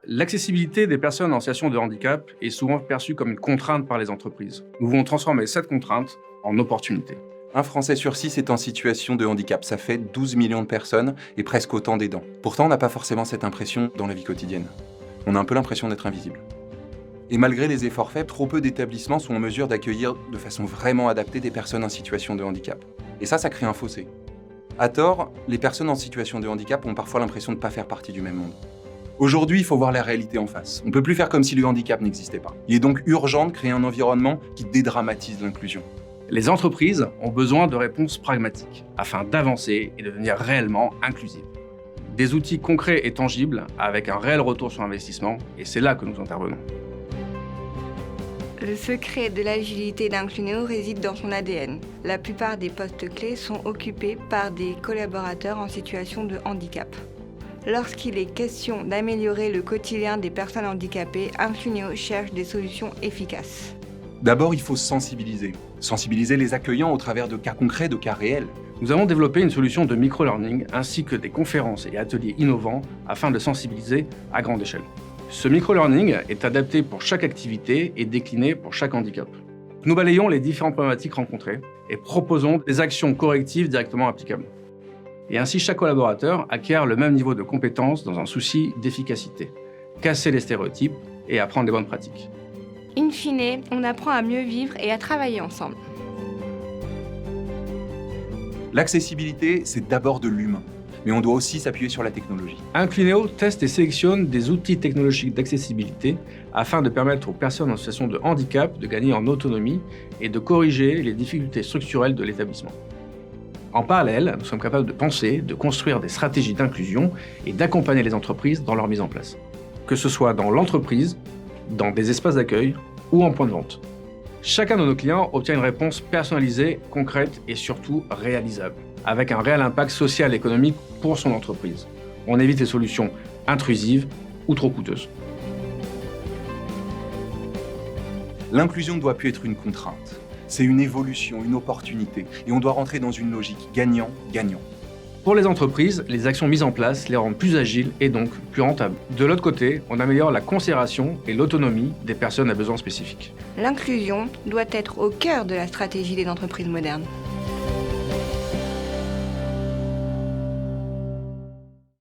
L'accessibilité des personnes en situation de handicap est souvent perçue comme une contrainte par les entreprises. Nous voulons transformer cette contrainte en opportunité. Un Français sur 6 est en situation de handicap. Ça fait 12 millions de personnes et presque autant d'aidants. Pourtant, on n'a pas forcément cette impression dans la vie quotidienne. On a un peu l'impression d'être invisible. Et malgré les efforts faits, trop peu d'établissements sont en mesure d'accueillir de façon vraiment adaptée des personnes en situation de handicap. Et ça crée un fossé. À tort, les personnes en situation de handicap ont parfois l'impression de ne pas faire partie du même monde. Aujourd'hui, il faut voir la réalité en face. On ne peut plus faire comme si le handicap n'existait pas. Il est donc urgent de créer un environnement qui dédramatise l'inclusion. Les entreprises ont besoin de réponses pragmatiques afin d'avancer et de devenir réellement inclusives. Des outils concrets et tangibles avec un réel retour sur investissement, et c'est là que nous intervenons. Le secret de l'agilité d'Inclunéo réside dans son ADN. La plupart des postes clés sont occupés par des collaborateurs en situation de handicap. Lorsqu'il est question d'améliorer le quotidien des personnes handicapées, Inclunéo cherche des solutions efficaces. D'abord, il faut sensibiliser. Sensibiliser les accueillants au travers de cas concrets, de cas réels. Nous avons développé une solution de micro-learning ainsi que des conférences et ateliers innovants afin de sensibiliser à grande échelle. Ce micro-learning est adapté pour chaque activité et décliné pour chaque handicap. Nous balayons les différentes problématiques rencontrées et proposons des actions correctives directement applicables. Et ainsi, chaque collaborateur acquiert le même niveau de compétence dans un souci d'efficacité. Casser les stéréotypes et apprendre des bonnes pratiques. In fine, on apprend à mieux vivre et à travailler ensemble. L'accessibilité, c'est d'abord de l'humain. Mais on doit aussi s'appuyer sur la technologie. Inclunéo teste et sélectionne des outils technologiques d'accessibilité afin de permettre aux personnes en situation de handicap de gagner en autonomie et de corriger les difficultés structurelles de l'établissement. En parallèle, nous sommes capables de penser, de construire des stratégies d'inclusion et d'accompagner les entreprises dans leur mise en place. Que ce soit dans l'entreprise, dans des espaces d'accueil ou en point de vente. Chacun de nos clients obtient une réponse personnalisée, concrète et surtout réalisable, avec un réel impact social et économique pour son entreprise. On évite les solutions intrusives ou trop coûteuses. L'inclusion ne doit plus être une contrainte. C'est une évolution, une opportunité. Et on doit rentrer dans une logique gagnant-gagnant. Pour les entreprises, les actions mises en place les rendent plus agiles et donc plus rentables. De l'autre côté, on améliore la considération et l'autonomie des personnes à besoins spécifiques. L'inclusion doit être au cœur de la stratégie des entreprises modernes.